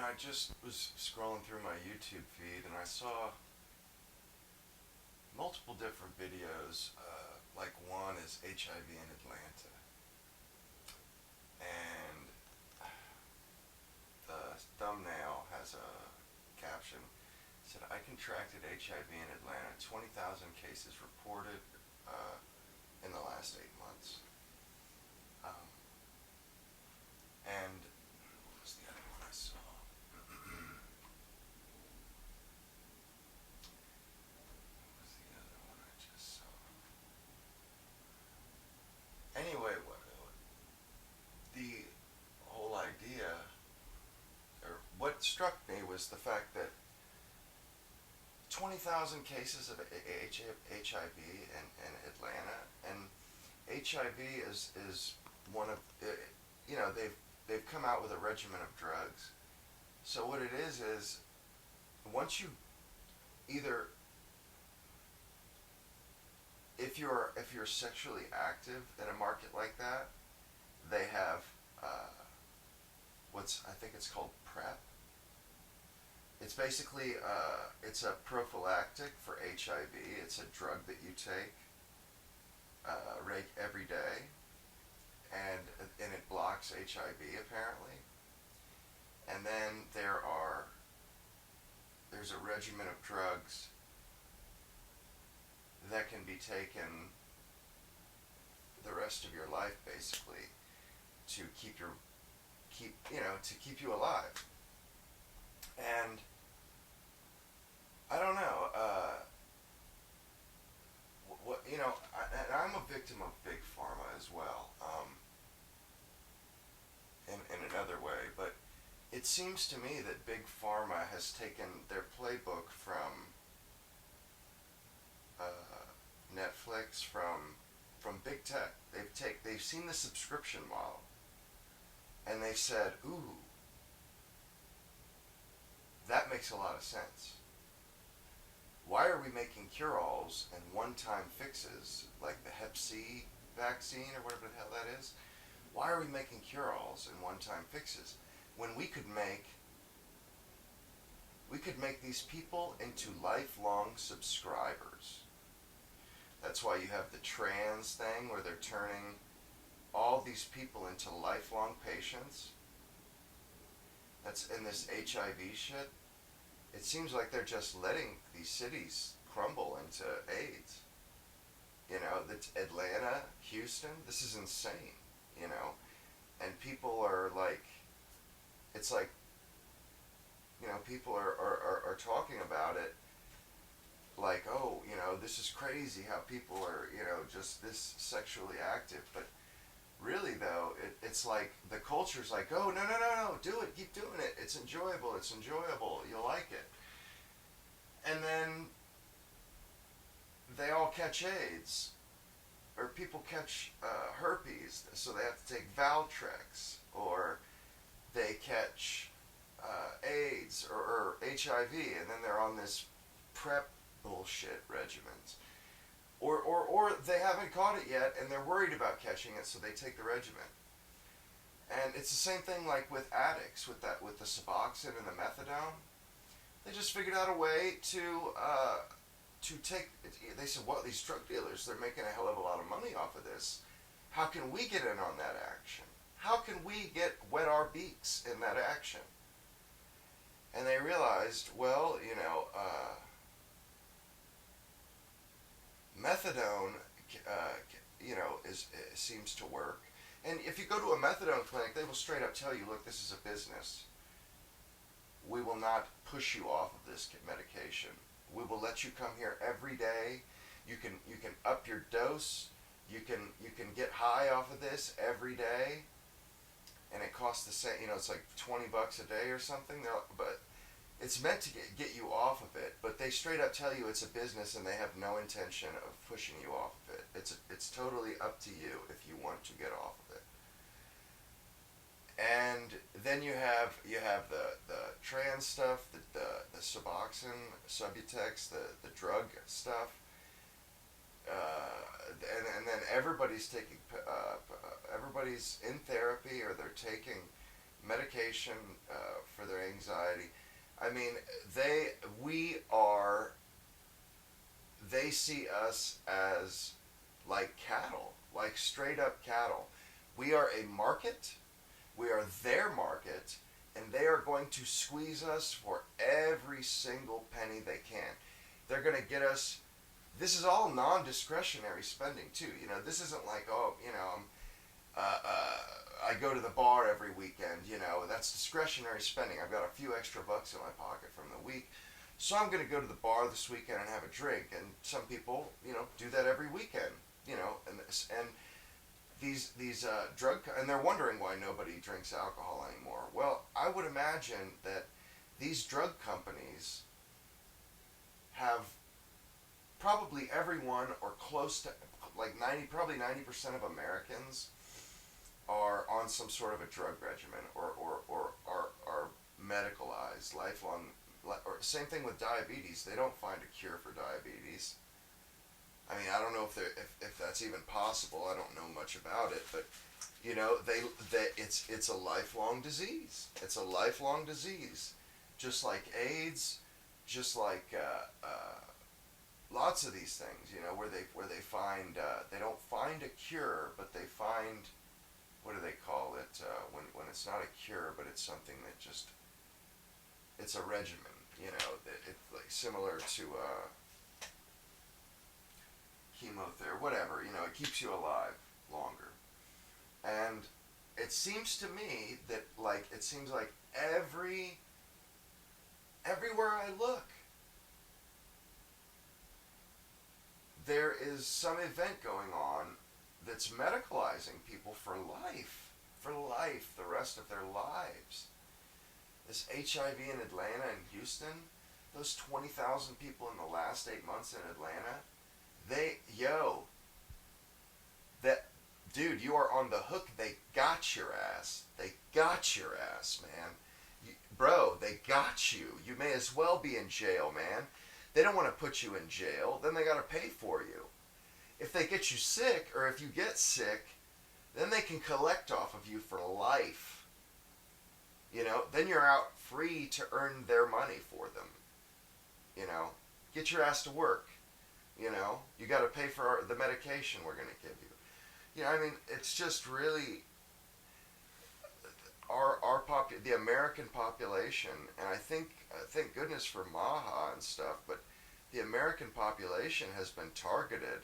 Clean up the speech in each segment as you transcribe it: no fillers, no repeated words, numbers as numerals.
I just was scrolling through my YouTube feed and I saw multiple different videos. Like one is HIV in Atlanta, and the thumbnail has a caption. It said, "I contracted HIV in Atlanta. 20,000 cases reported uh, in the last 8 months." Um, and what was the other one I saw? What was the other one I just saw? Anyway, the whole idea, or what struck me, was the fact that 20,000 cases of HIV in Atlanta, and HIV is one of, they've come out with a regimen of drugs. So what it is once you either, if you're sexually active in a market like that, they have uh, what's, I think it's called PrEP. It's basically it's a prophylactic for HIV. It's a drug that you take every day, and it blocks HIV apparently. And then there's a regimen of drugs that can be taken the rest of your life, basically, to keep you alive. And I don't know. I'm a victim of big pharma as well, in another way. But it seems to me that big pharma has taken their playbook from Netflix, from big tech. They've seen the subscription model, and they've said, "Ooh, that makes a lot of sense. Why are we making cure-alls and one-time fixes like the Hep C vaccine or whatever the hell that is? Why are we making cure-alls and one-time fixes when we could make these people into lifelong subscribers?" That's why you have the trans thing where they're turning all these people into lifelong patients. That's in this HIV shit. It seems like they're just letting these cities crumble into AIDS. That's Atlanta, Houston. This is insane. You know, and people are like, it's like, people are talking about it like, oh, this is crazy how people are, just this sexually active. But really, though, it's like the culture's like, oh, no, no, no, no, do it, keep doing it. It's enjoyable, you'll like it. And then they all catch AIDS, or people catch herpes, so they have to take Valtrex, or they catch AIDS or HIV, and then they're on this PrEP bullshit regimens. Or they haven't caught it yet, and they're worried about catching it, so they take the regimen. And it's the same thing like with addicts, with the Suboxone and the methadone. They just figured out a way to take. They said, "Well, these drug dealers, they're making a hell of a lot of money off of this. How can we get in on that action? How can we wet our beaks in that action?" And they realized, well, methadone, seems to work. And if you go to a methadone clinic, they will straight up tell you, "Look, this is a business. We will not push you off of this medication. We will let you come here every day. You can up your dose. You can get high off of this every day, and it costs the same. It's like $20 a day or something. But it's meant to get you off of it. But they straight up tell you it's a business, and they have no intention of pushing you off of it. It's totally up to you if you want to get off of it." And then you have the trans stuff, the Suboxone, Subutex, the drug stuff, and then everybody's in therapy, or they're taking medication for their anxiety. I mean, they we are. They see us as like cattle, like straight up cattle. We are a market. We are their market, and they are going to squeeze us for every single penny they can. They're going to get us. This is all non-discretionary spending too. You know, this isn't like, oh, you know, I go to the bar every weekend. You know, that's discretionary spending. I've got a few extra bucks in my pocket from the week, so I'm going to go to the bar this weekend and have a drink. And some people, you know, do that every weekend. You know, and these drug and they're wondering why nobody drinks alcohol anymore. Well, I would imagine that these drug companies have probably everyone or close to like 90% of Americans are on some sort of a drug regimen or are medicalized lifelong. Or same thing with diabetes. They don't find a cure for diabetes. I mean, I don't know if that's even possible. I don't know much about it, but you know, it's a lifelong disease. It's a lifelong disease, just like AIDS, just like lots of these things. You know, where they find they don't find a cure, but they find, what do they call it when it's not a cure, but it's something that just, it's a regimen. You know, it's like similar to chemotherapy, whatever. You know, it keeps you alive longer. And it seems to me that everywhere I look, there is some event going on that's medicalizing people for life, the rest of their lives. This HIV in Atlanta and Houston, those 20,000 people in the last 8 months in Atlanta, that dude, you are on the hook. They got your ass. They got your ass, man. Bro, they got you. You may as well be in jail, man. They don't want to put you in jail. Then they got to pay for you. If they get you sick, or if you get sick, then they can collect off of you for life. You know, then you're out free to earn their money for them. You know, get your ass to work. You know, you got to pay for the medication we're going to give you. You know, I mean, it's just really the American population, and I think thank goodness for Maha and stuff, but the American population has been targeted.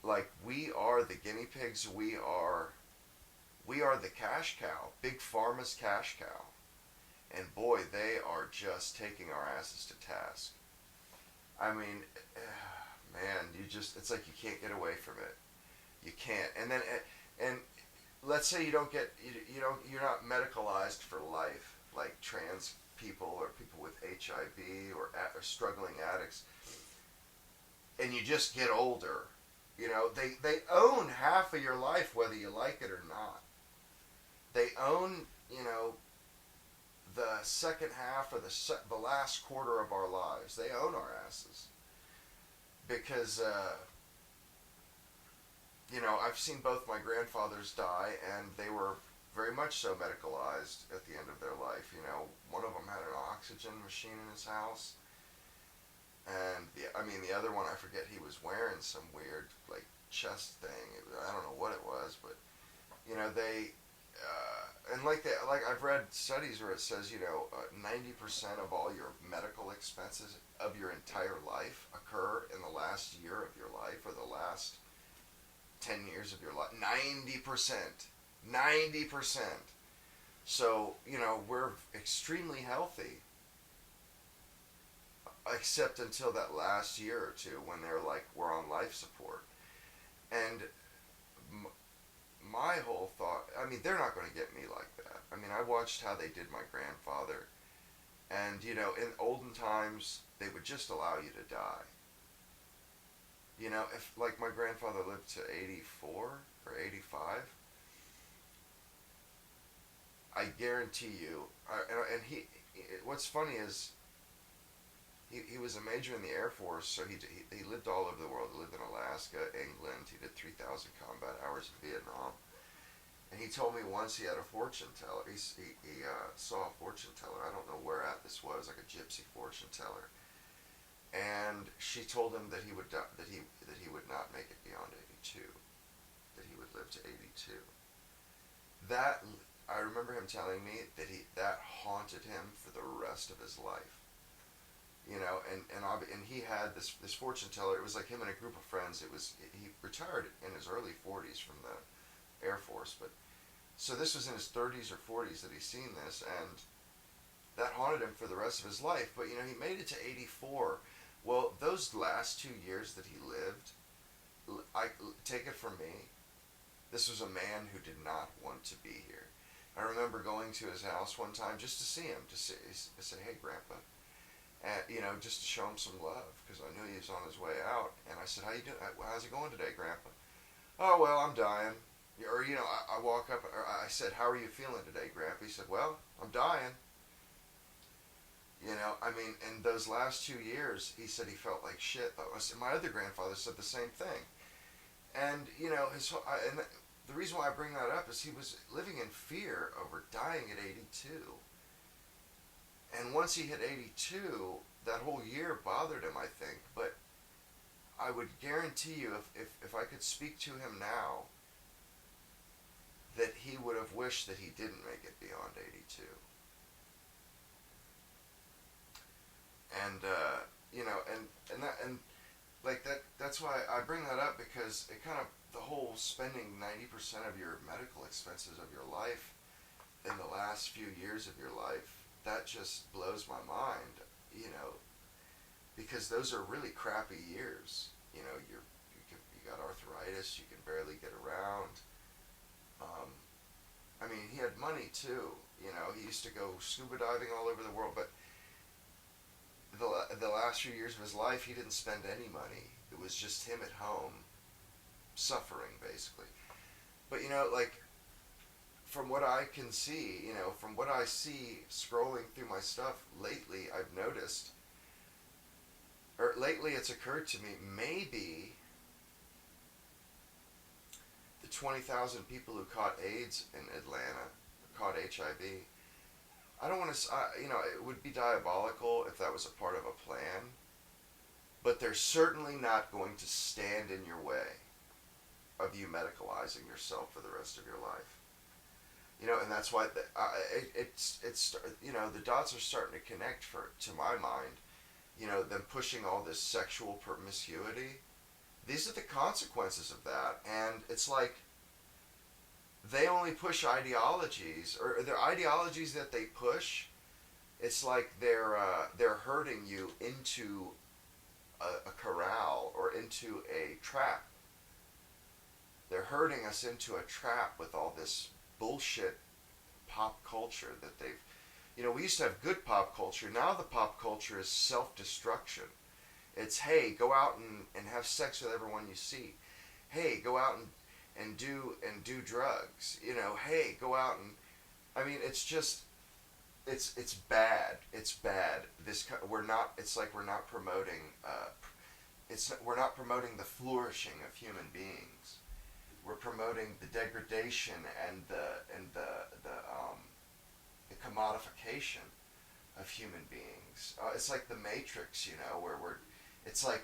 Like, we are the guinea pigs. We are the cash cow. Big Pharma's cash cow. And boy, they are just taking our asses to task. I mean, man, it's like you can't get away from it. You can't. And let's say you're not medicalized for life, like trans people or people with HIV or struggling addicts, and you just get older. You know, they own half of your life, whether you like it or not. They own, you know, the second half or the last quarter of our lives. They own our asses. Because, you know, I've seen both my grandfathers die, and they were very much so medicalized at the end of their life. You know, one of them had an oxygen machine in his house. And the other one, I forget, he was wearing some weird, like, chest thing. I don't know what it was, but, you know, I've read studies where it says, you know, 90% of all your medical expenses of your entire life occur in the last year of your life or the last 10 years of your life. 90%. 90%. So, you know, we're extremely healthy. Except until that last year or two when they're like, we're on life support. And my whole thought, I mean, they're not going to get me like that. I mean, I watched how they did my grandfather. And, you know, in olden times, they would just allow you to die. You know, if, like, my grandfather lived to 84 or 85, I guarantee you, what's funny is, he was a major in the Air Force, so he lived all over the world. He lived in Alaska, England. He did 3,000 combat hours in Vietnam. And he told me once he had a fortune teller. He saw a fortune teller. I don't know where at this was, like a gypsy fortune teller. And she told him that he would that he would not make it beyond 82. That he would live to 82. That I remember him telling me that that haunted him for the rest of his life. You know, and he had this fortune teller. It was like him and a group of friends. He retired in his early 40s from the Air Force, but so this was in his 30s or 40s that he's seen this, and that haunted him for the rest of his life. But you know, he made it to 84. Well, those last 2 years that he lived, I take it from me, this was a man who did not want to be here. I remember going to his house one time just to see him, to say, "Hey, Grandpa," and you know, just to show him some love because I knew he was on his way out. And I said, "How you doing? How's it going today, Grandpa?" "Oh, well, I'm dying." Or you know, I walk up, or I said, "How are you feeling today, Grandpa?" He said, "Well, I'm dying." You know, I mean, in those last 2 years, he said he felt like shit. My other grandfather said the same thing. And, you know, and the reason why I bring that up is he was living in fear over dying at 82. And once he hit 82, that whole year bothered him, I think. But I would guarantee you, if I could speak to him now, that he would have wished that he didn't make it beyond 82. And you know, and like that's why I bring that up, because it kind of, the whole spending 90% of your medical expenses of your life in the last few years of your life, that just blows my mind, you know, because those are really crappy years. You know, you got arthritis, you can barely get around. I mean, he had money too. You know, he used to go scuba diving all over the world, but the last few years of his life, he didn't spend any money. It was just him at home, suffering, basically. But, you know, like, from what I can see, you know, from what I see scrolling through my stuff lately, I've noticed, or lately it's occurred to me, maybe the 20,000 people who caught AIDS in Atlanta, caught HIV, I don't want to, you know, it would be diabolical if that was a part of a plan, but they're certainly not going to stand in your way of you medicalizing yourself for the rest of your life. You know, and that's why it's you know, the dots are starting to connect to my mind. You know, them pushing all this sexual promiscuity. These are the consequences of that, and it's like, they only push ideologies, or the ideologies that they push. It's like they're herding you into a corral or into a trap. They're herding us into a trap with all this bullshit pop culture that they've. You know, we used to have good pop culture. Now the pop culture is self-destruction. It's, hey, go out and have sex with everyone you see. Hey, go out and do drugs. You know, hey, go out and, I mean, it's just, it's bad. It's bad. We're not. It's like we're not promoting. We're not promoting the flourishing of human beings. We're promoting the degradation and the commodification of human beings. It's like the Matrix, you know, where it's like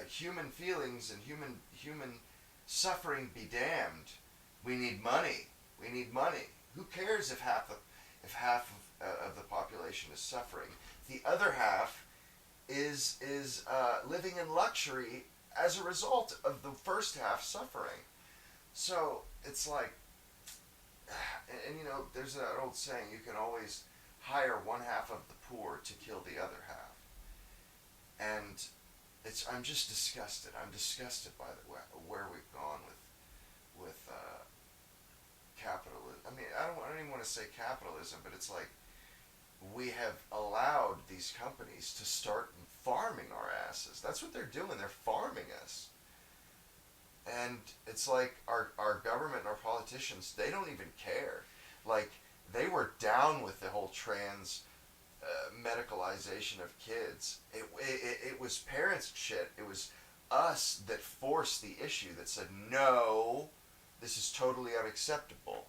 human feelings and human suffering be damned. We need money. We need money. Who cares if half of the population is suffering? The other half is living in luxury as a result of the first half suffering. So it's like, and you know, there's that old saying: you can always hire one half of the poor to kill the other half. And I'm just disgusted. I'm disgusted by where we've gone with capitalism. I mean, I don't even want to say capitalism, but it's like we have allowed these companies to start farming our asses. That's what they're doing. They're farming us. And it's like our government and our politicians, they don't even care. Like, they were down with the whole trans medicalization of kids. It was parents' shit. It was us that forced the issue, that said, no, this is totally unacceptable.